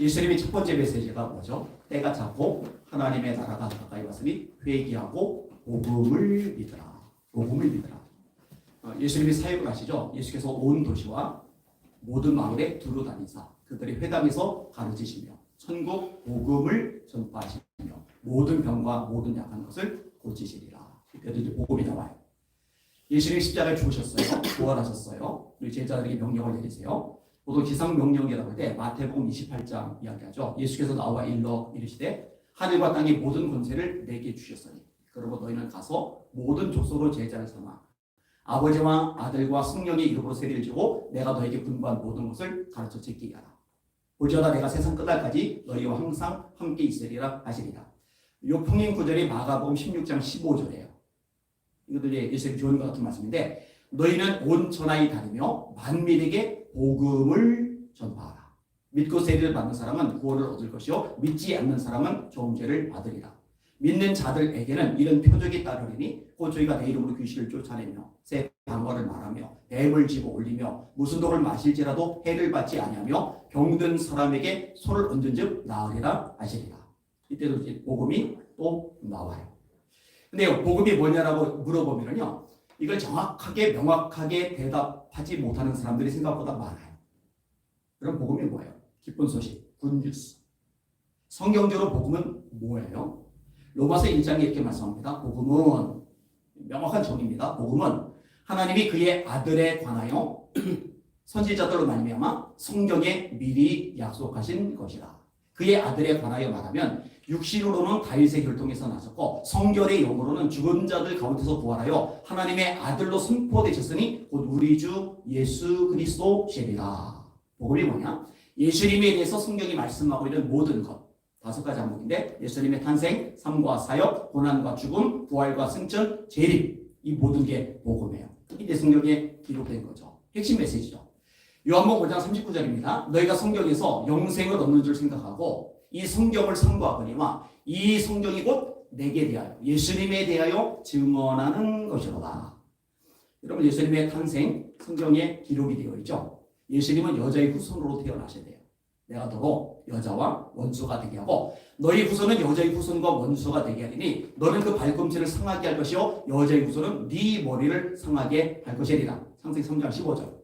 예수님의 첫 번째 메시지가 뭐죠? 때가 찼고 하나님의 나라가 가까이 왔으니 회개하고 복음을 믿으라. 복음을 믿으라. 예수님이 사역을 하시죠. 예수께서 온 도시와 모든 마을에 두루 다니사 그들의 회당에서 가르치시며 천국 복음을 전파하시며 모든 병과 모든 약한 것을 고치시리라. 이때도 이제 복음이 나와요. 예수님이 십자가에 죽으셨어요. 부활하셨어요. 우리 제자들에게 명령을 내리세요. 보통 기상 명령이라고 할 때 마태복음 28장 이야기하죠. 예수께서 나와 일러 이르시되 하늘과 땅의 모든 권세를 내게 주셨으니 그러므로 너희는 가서 모든 족속을 제자를 삼아 아버지와 아들과 성령의 이름으로 세례를 주고 내가 너에게 분부한 모든 것을 가르쳐 지키게 하라. 볼지어다 내가 세상 끝날까지 너희와 항상 함께 있으리라 하시리라. 이 평행 구절이 마가복음 16장 15절이에요. 이것도 예수님이 좋은 것 같은 말씀인데 너희는 온 천하에 다니며 만민에게 복음을 전파하라. 믿고 세례를 받는 사람은 구원을 얻을 것이요 믿지 않는 사람은 종죄를 받으리라. 믿는 자들에게는 이런 표적이 따르리니 곧 저희가 내 이름으로 귀신을 쫓아내며 새 방언을 말하며 뱀을 집어 올리며 무슨 독을 마실지라도 해를 받지 아니하며 병든 사람에게 손을 얹은즉 나으리라 하시리라. 이때도 이제 복음이 또 나와요. 근데 복음이 뭐냐라고 물어보면요, 이걸 정확하게 명확하게 대답하지 못하는 사람들이 생각보다 많아요. 그럼 복음이 뭐예요? 기쁜 소식, 굿뉴스. 성경적으로 복음은 뭐예요? 로마서 1장에 이렇게 말씀합니다. 복음은 명확한 정의입니다. 복음은 하나님이 그의 아들에 관하여 선지자들로 말미암아 성경에 미리 약속하신 것이라. 그의 아들에 관하여 말하면 육신으로는 다윗의 혈통에서 나셨고 성결의 영으로는 죽은 자들 가운데서 부활하여 하나님의 아들로 선포되셨으니 곧 우리 주 예수 그리스도시리라. 복음이 뭐냐? 예수님에 대해서 성경이 말씀하고 있는 모든 것 5가지 항목인데 예수님의 탄생, 삶과 사역, 고난과 죽음, 부활과 승천, 재림 이 모든 게 복음이에요. 이게 성경에 기록된 거죠. 핵심 메시지죠. 요한복음 5장 39절입니다. 너희가 성경에서 영생을 얻는 줄 생각하고 이 성경을 상고하거니와 이 성경이 곧 내게 대하여 예수님에 대하여 증언하는 것이로다. 여러분 예수님의 탄생 성경에 기록이 되어 있죠. 예수님은 여자의 후손으로 태어나셔야 돼요. 내가 너로 여자와 원수가 되게 하고 너희 후손은 여자의 후손과 원수가 되게 하리니 너는 그 발꿈치를 상하게 할 것이요 여자의 후손은 네 머리를 상하게 할 것이리라. 창세기 3장 15절.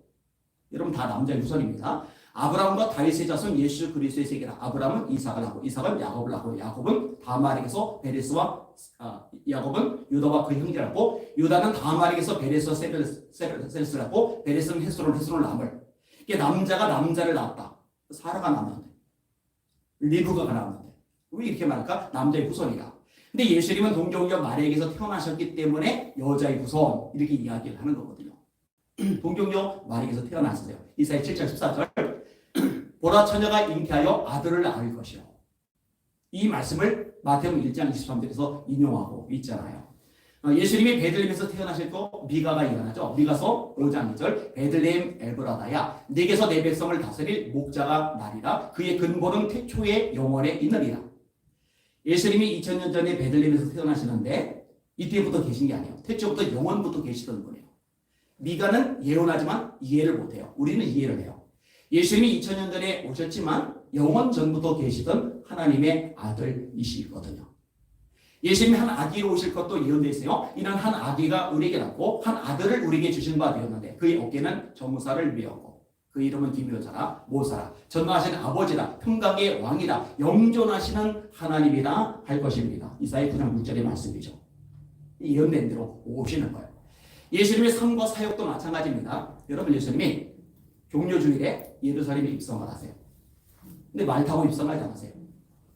여러분 다 남자의 후손입니다. 아브라함과 다윗의 자손 예수 그리스도의 세계라. 아브라함은 이삭을 낳고 이삭은 야곱을 낳고 야곱은 다말에게서 베레스와 야곱은 유다와 그 형제를 낳고 유다는 다말에게서 베레스와 세르스를 낳고 베레스는 헤스론을 낳음을. 이게 남자가 남자를 낳았다. 사라가 낳았는데 리브가가 낳았는데 왜 이렇게 말할까? 남자의 후손이다. 근데 예수님은 동정녀 마리아에게서 태어나셨기 때문에 여자의 후손 이렇게 이야기를 하는 거거든요. 동정녀 마리아에게서 태어났어요. 이사야 7장 14절 보라 처녀가 잉태하여 아들을 낳을 것이요. 이 말씀을 마태복음 1장 23절에서 인용하고 있잖아요. 예수님이 베들레헴에서 태어나실 거 미가가 일어나죠. 미가서 5장 2절 베들레헴 에브라다야 네게서 내 백성을 다스릴 목자가 나리라. 그의 근본은 태초의 영원에 있느니라. 예수님이 2000년 전에 베들레헴에서 태어나시는데 이때부터 계신 게 아니에요. 태초부터 영원부터 계시던 분이에요. 미가는 예언하지만 이해를 못해요. 우리는 이해를 해요. 예수님이 2000년 전에 오셨지만 영원 전부터 계시던 하나님의 아들이시거든요. 예수님이 한 아기로 오실 것도 예언되어 있어요. 이는 한 아기가 우리에게 낳고 한 아들을 우리에게 주신 바 되었는데 그의 어깨는 정사를 메었고 그 이름은 기묘자라 모사라 전능하신 아버지라 평강의 왕이라 영존하시는 하나님이라 할 것입니다. 이사야 9장 6절의 말씀이죠. 예언된 대로 오시는 거예요. 예수님의 삶과 사역도 마찬가지입니다. 여러분 예수님이 종료주일에 예루살렘에 입성을 하세요. 근데 말 타고 입성하지 않으세요.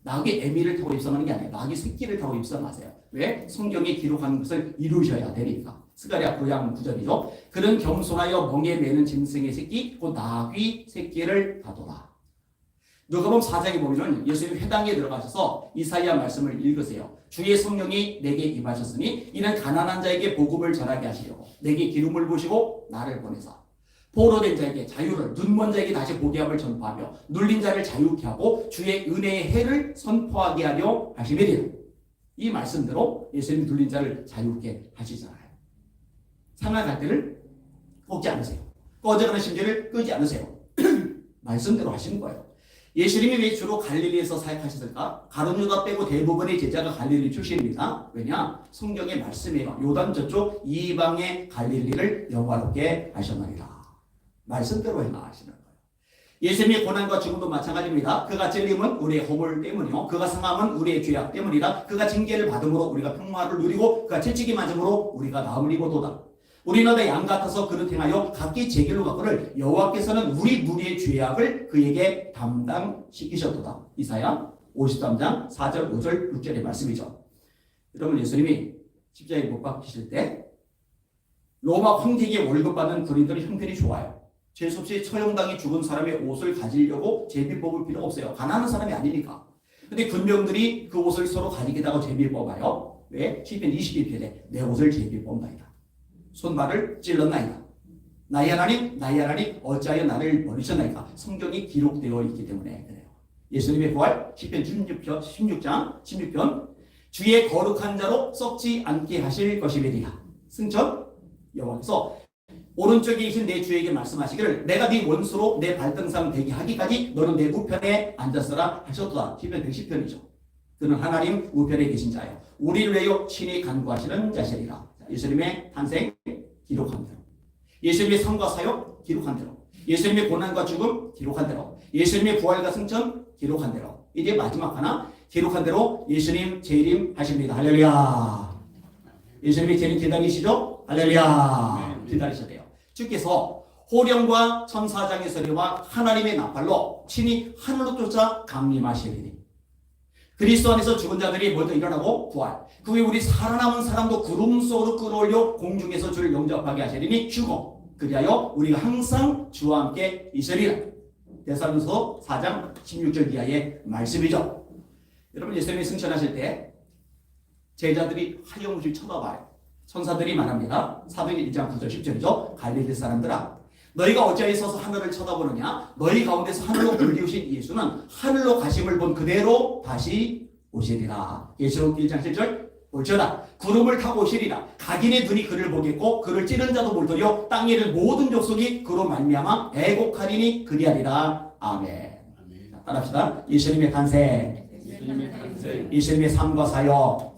낙의 에미를 타고 입성하는 게 아니에요. 낙의 새끼를 타고 입성하세요. 왜? 성경에 기록한 것을 이루셔야 되니까. 스가랴 9장 9절이죠. 그는 겸손하여 멍에 매는 짐승의 새끼 곧 낙의 새끼를 다도다. 누가복음 4장에 보면 예수님이 회당에 들어가셔서 이사야 말씀을 읽으세요. 주의 성령이 내게 임하셨으니 이는 가난한 자에게 복음을 전하게 하시려고 내게 기름을 부으시고 나를 보내사 포로된 자에게 자유를 눈먼 자에게 다시 보게 함을 전파하며 눌린 자를 자유케 하고 주의 은혜의 해를 선포하게 하려 하시매리라. 이 말씀대로 예수님이 눌린 자를 자유케 하시잖아요. 상한 갈대를 꺾지 않으세요. 꺼져가는 심지를 끄지 않으세요. 말씀대로 하시는 거예요. 예수님이 왜 주로 갈릴리에서 사역하셨을까? 가룟 유다 빼고 대부분의 제자가 갈릴리 출신입니다. 왜냐? 성경의 말씀이에요. 요단 저쪽 이방의 갈릴리를 영화롭게 하셨느니라. 말씀대로 행하시는 거예요. 예수님의 고난과 죽음도 마찬가지입니다. 그가 찔림은 우리의 허물 때문이요. 그가 상함은 우리의 죄악 때문이라. 그가 징계를 받음으로 우리가 평화를 누리고 그가 채찍이 맞음으로 우리가 나음을 입어도다. 우리는 다 양 같아서 그릇 행하여 각기 제 길로 갔거늘 여호와께서는 우리 무리의 죄악을 그에게 담당시키셨도다. 이사야 53장 4절 5절 6절의 말씀이죠. 여러분 예수님이 십자가에 못 박히실 때 로마 황제에게 월급 받는 군인들이 형편이 좋아요. 죄수 없이 처형당해 죽은 사람의 옷을 가지려고 제비 뽑을 필요가 없어요. 가난한 사람이 아니니까. 근데 군병들이 그 옷을 서로 가지게다가 제비 뽑아요. 왜? 시편 22편에 내 옷을 제비 뽑나이다. 손발을 찔렀나이다. 나의 하나님 어찌하여 나를 버리셨나이까. 성경이 기록되어 있기 때문에 그래요. 예수님의 부활 시편 16장 16편 주의 거룩한 자로 썩지 않게 하실 것이니라. 승천 여호와께서 오른쪽에 계신 내 주에게 말씀하시기를 내가 네 원수로 내 발등상 되게 하기까지 너는 내 우편에 앉았으라 하셨도다. 시편 110편이죠. 그는 하나님 우편에 계신 자예요. 우리를 위하여 친히 간구하시는 자시리라. 예수님의 탄생 기록한 대로, 예수님의 삶과 사역 기록한 대로, 예수님의 고난과 죽음 기록한 대로, 예수님의 부활과 승천 기록한 대로, 이제 마지막 하나 기록한 대로 예수님 재림 하십니다. 할렐루야. 예수님의 재림 기다리시죠? 할렐루야. 기다리셔야 돼요. 주께서 호령과 천사장의 소리와 하나님의 나팔로 친히 하늘로 쫓아 강림하시리니 그리스도 안에서 죽은 자들이 먼저 일어나고 부활. 그 후에 우리 살아남은 사람도 구름 속으로 끌어올려 공중에서 주를 영접하게 하시리니 죽어. 그리하여 우리가 항상 주와 함께 있으리라. 데살로니가서 4장 16절 이하의 말씀이죠. 여러분 예수님이 승천하실 때 제자들이 하염없이 쳐다봐요. 천사들이 말합니다. 사도행전 1장 9절 10절이죠. 갈릴리 사람들아 너희가 어찌하여 서서 하늘을 쳐다보느냐. 너희 가운데서 하늘로 올리우신 예수는 하늘로 가심을 본 그대로 다시 오시리라. 계시록 1장 7절 올지어다 구름을 타고 오시리라. 각인의 눈이 그를 보겠고 그를 찌른 자도 볼터리요 땅 위를 모든 족속이 그로 말미암아 애곡하리니 그리하리라. 아멘. 따라합시다. 예수님의 탄생, 예수님의 삶과 사역,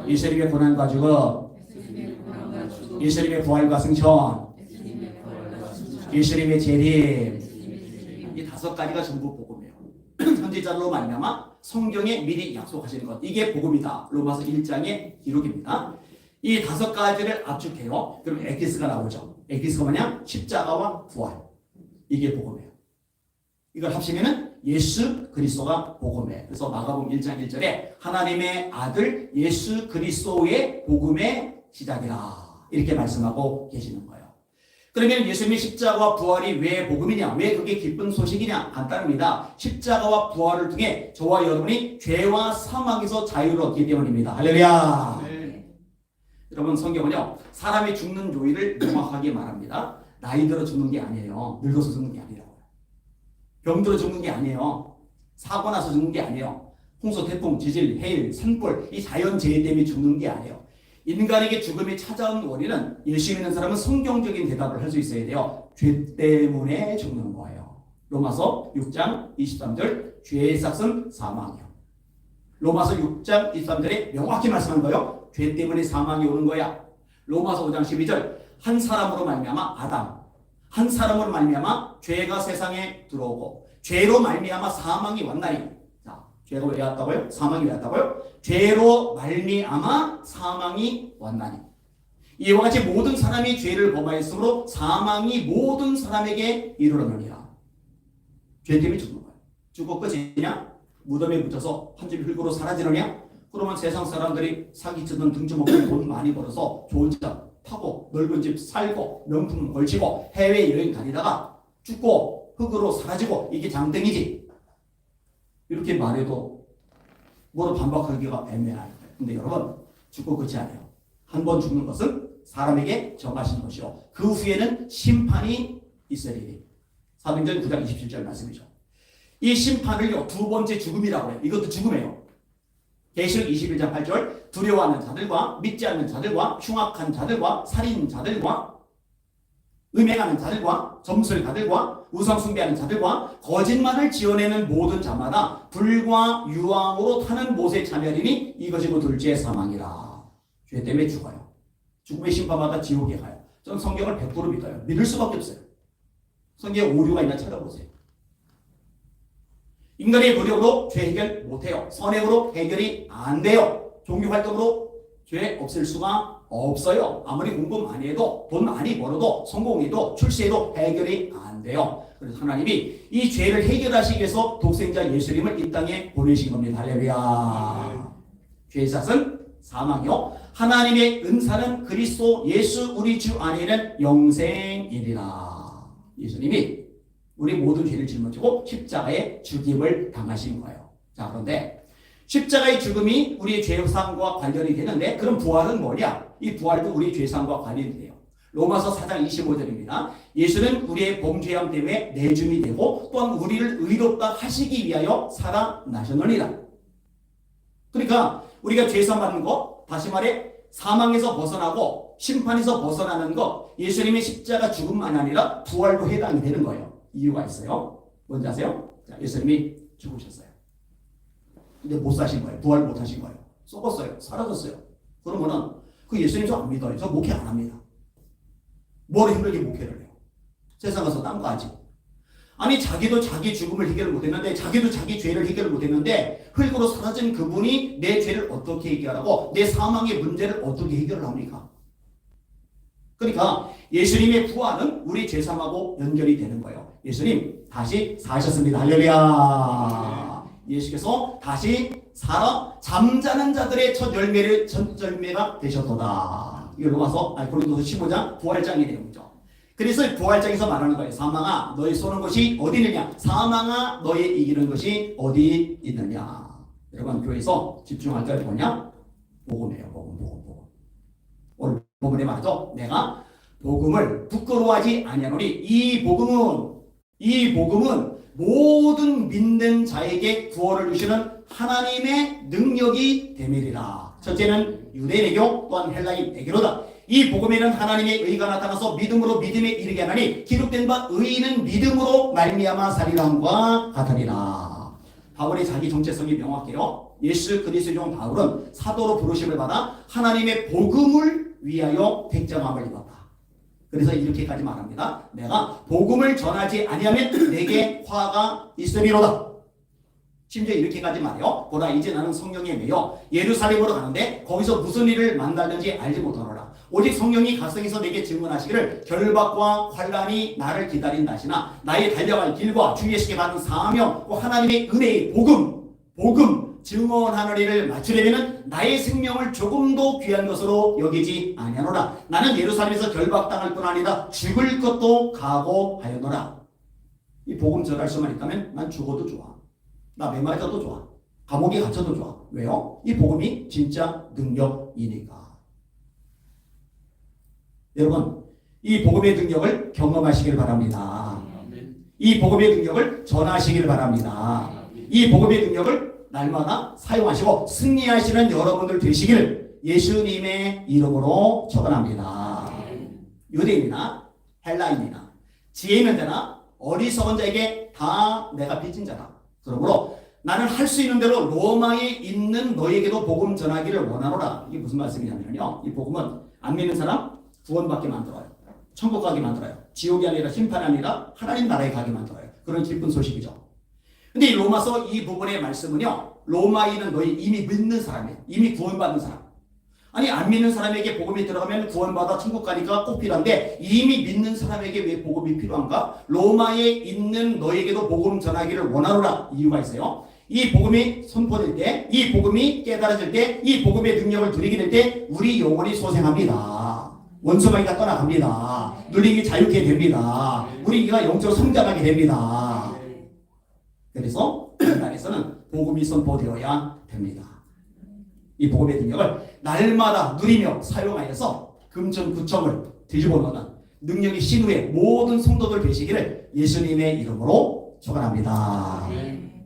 예수님의 고난과 죽음, 예수님의 부활과 승천, 예수님의 재림, 이 5가지가 전부 복음이에요. 선지자로 말미암아 성경에 미리 약속하시는 것, 이게 복음이다. 로마서 1장의 기록입니다. 이 5가지를 압축해요. 그럼 에기스가 나오죠. 에기스가 뭐냐? 십자가와 부활. 이게 복음이에요. 이걸 합치면은 예수 그리스도가 복음이에요. 그래서 마가복음 1장 1절에 하나님의 아들 예수 그리스도의 복음의 시작이라 이렇게 말씀하고 계시는 거예요. 그러면 예수님의 십자가와 부활이 왜 복음이냐? 왜 그게 기쁜 소식이냐? 간단합니다. 십자가와 부활을 통해 저와 여러분이 죄와 사망에서 자유를 얻기 때문입니다. 할렐루야. 네. 여러분 성경은요 사람이 죽는 요일을 명확하게 말합니다. 나이 들어 죽는 게 아니에요. 늙어서 죽는 게 아니라고요. 병들어 죽는 게 아니에요. 사고 나서 죽는 게 아니에요. 홍수, 태풍, 지질, 해일, 산불 이 자연재해 때문에 죽는 게 아니에요. 인간에게 죽음이 찾아온 원인은 예수 믿는 사람은 성경적인 대답을 할 수 있어야 돼요. 죄 때문에 죽는 거예요. 로마서 6장 23절 죄의 삭은 사망이요. 로마서 6장 23절에 명확히 말씀한 거예요. 죄 때문에 사망이 오는 거야. 로마서 5장 12절 한 사람으로 말미암아 아담, 한 사람으로 말미암아 죄가 세상에 들어오고 죄로 말미암아 사망이 왔나니. 죄가 왜 왔다고요? 사망이 왜 왔다고요? 죄로 말미암아 사망이 왔나니. 이와 같이 모든 사람이 죄를 범하였으므로 사망이 모든 사람에게 이르렀느니라. 죄 때문에 죽는 거예요. 죽고 끝이냐? 무덤에 묻혀서 한 줌 흙으로 사라지느냐? 그러면 세상 사람들이 사기치든 등좀 먹고 돈 많이 벌어서 좋은 집 타고 넓은 집 살고 명품 걸치고 해외여행 다니다가 죽고 흙으로 사라지고 이게 장땡이지. 이렇게 말해도 뭐로 반박하기가 애매해요. 근데 여러분 죽고 끝이 아니에요. 한 번 죽는 것은 사람에게 정하신 것이요. 그 후에는 심판이 있으리니. 사도행전 9장 27절 말씀이죠. 이 심판을요 2번째 죽음이라고 해요. 이것도 죽음이에요. 계시록 21장 8절 두려워하는 자들과 믿지 않는 자들과 흉악한 자들과 살인자들과 음행하는 자들과 점술가들과 우상숭배하는 자들과 거짓말을 지어내는 모든 자마다 불과 유황으로 타는 못에 참여하리니 이것이 곧 둘째 사망이라. 죄 때문에 죽어요. 죽음의 심판받아 지옥에 가요. 저는 성경을 100% 믿어요. 믿을 수밖에 없어요. 성경에 오류가 있나 찾아보세요. 인간의 노력으로 죄 해결 못해요. 선행으로 해결이 안 돼요. 종교활동으로 죄 없앨 수가 없어요. 아무리 공부 많이 해도 돈 많이 벌어도 성공해도 출세해도 해결이 안 돼요. 그래서 하나님이 이 죄를 해결하시기 위해서 독생자 예수님을 이 땅에 보내신 겁니다. 할렐루야. 죄의 삭은 사망이요 하나님의 은사는 그리스도 예수 우리 주 안에는 영생이니라. 예수님이 우리 모든 죄를 짊어지고 십자가의 죽임을 당하신 거예요. 자, 그런데 십자가의 죽음이 우리의 죄상과 관련이 되는데 그럼 부활은 뭐냐? 이 부활도 우리의 죄상과 관련이 돼요. 로마서 4장 25절입니다. 예수는 우리의 범죄함 때문에 내줌이 되고 또한 우리를 의롭다 하시기 위하여 살아나셨느니라. 그러니까 우리가 죄상 받는 것, 다시 말해 사망에서 벗어나고 심판에서 벗어나는 것, 예수님의 십자가 죽음만 아니라 부활도 해당이 되는 거예요. 이유가 있어요. 뭔지 아세요? 자, 예수님이 죽으셨어요. 근데 못 사신 거예요. 부활 못 하신 거예요. 썩었어요. 사라졌어요. 그러면은 그 예수님 저 안 믿어요. 저 목회 안 합니다. 뭘 힘들게 목회를 해요. 세상 가서 딴 거 하지. 아니 자기도 자기 죽음을 해결을 못했는데 자기도 자기 죄를 해결을 못했는데 흙으로 사라진 그분이 내 죄를 어떻게 해결하고 내 사망의 문제를 어떻게 해결을 합니까? 그러니까 예수님의 부활은 우리 죄사하고 연결이 되는 거예요. 예수님 다시 사셨습니다. 할렐루야. 예수께서 다시 살아 잠자는 자들의 첫 열매가 되셨도다. 이걸로 와서 고린도서 15장 부활장의 내용이죠. 그래서 부활장에서 말하는 거예요. 사망아 너희 쏘는 것이 어디 있느냐? 사망아 너희 이기는 것이 어디 있느냐? 여러분 교회에서 집중할 때 뭐냐? 복음이에요. 복음. 오늘 본문에 말하죠. 내가 복음을 부끄러워하지 아니하노니 이 복음은 모든 믿는 자에게 구원을 주시는 하나님의 능력이 됨이리라. 첫째는 유대인에게 또한 헬라인에게로다. 이 복음에는 하나님의 의가 나타나서 믿음으로 믿음에 이르게 하나니 기록된 바 의인은 믿음으로 말미암아 살리라 함과 같으리라. 바울의 자기 정체성이 명확해요. 예수 그리스도의 종 바울은 사도로 부르심을 받아 하나님의 복음을 위하여 택정함을 입었다. 그래서 이렇게까지 말합니다. 내가 복음을 전하지 아니하면 내게 화가 있으리로다. 심지어 이렇게까지 말해요. 보라 이제 나는 성령에 매여 예루살렘으로 가는데 거기서 무슨 일을 만날는지 알지 못하노라. 오직 성령이 각성해서 내게 증언하시기를 결박과 환난이 나를 기다린다시나 나의 달려갈 길과 주 예수께 받은 사명 또 하나님의 은혜의 복음 증언하느니를 맞추려면 나의 생명을 조금도 귀한 것으로 여기지 아니하노라. 나는 예루살렘에서 결박당할 뿐 아니라 죽을 것도 각오하였노라. 이 복음 전할 수만 있다면 난 죽어도 좋아. 나 매맞아도 좋아. 감옥에 갇혀도 좋아. 왜요? 이 복음이 진짜 능력이니까. 여러분 이 복음의 능력을 경험하시길 바랍니다. 이 복음의 능력을 전하시길 바랍니다. 이 복음의 능력을 날마다 사용하시고 승리하시는 여러분들 되시기를 예수님의 이름으로 축원합니다. 유대인이나 헬라인이나 지혜 있는 자나 어리석은 자에게 다 내가 빚진 자다. 그러므로 나는 할 수 있는 대로 로마에 있는 너에게도 복음 전하기를 원하노라. 이게 무슨 말씀이냐면요. 이 복음은 안 믿는 사람 구원받게 만들어요. 천국 가게 만들어요. 지옥이 아니라 심판이 아니라 하나님 나라에 가게 만들어요. 그런 기쁜 소식이죠. 근데 이 로마서 이 부분의 말씀은요. 로마인은 너희 이미 믿는 사람이에요. 이미 구원받는 사람. 아니 안 믿는 사람에게 복음이 들어가면 구원받아 천국 가니까 꼭 필요한데 이미 믿는 사람에게 왜 복음이 필요한가? 로마에 있는 너에게도 복음 전하기를 원하노라. 이유가 있어요. 이 복음이 선포될 때, 이 복음이 깨달아질 때, 이 복음의 능력을 누리게 될 때 우리 영혼이 소생합니다. 원수마귀가 떠나갑니다. 눌리기 자유케 됩니다. 우리가 영적으로 성장하게 됩니다. 그래서 이 날에서는 복음이 선포되어야 됩니다. 이 복음의 능력을 날마다 누리며 사용하여서 금천구청을 뒤집어 놓는 능력이 신후의 모든 성도들 되시기를 예수님의 이름으로 축원합니다.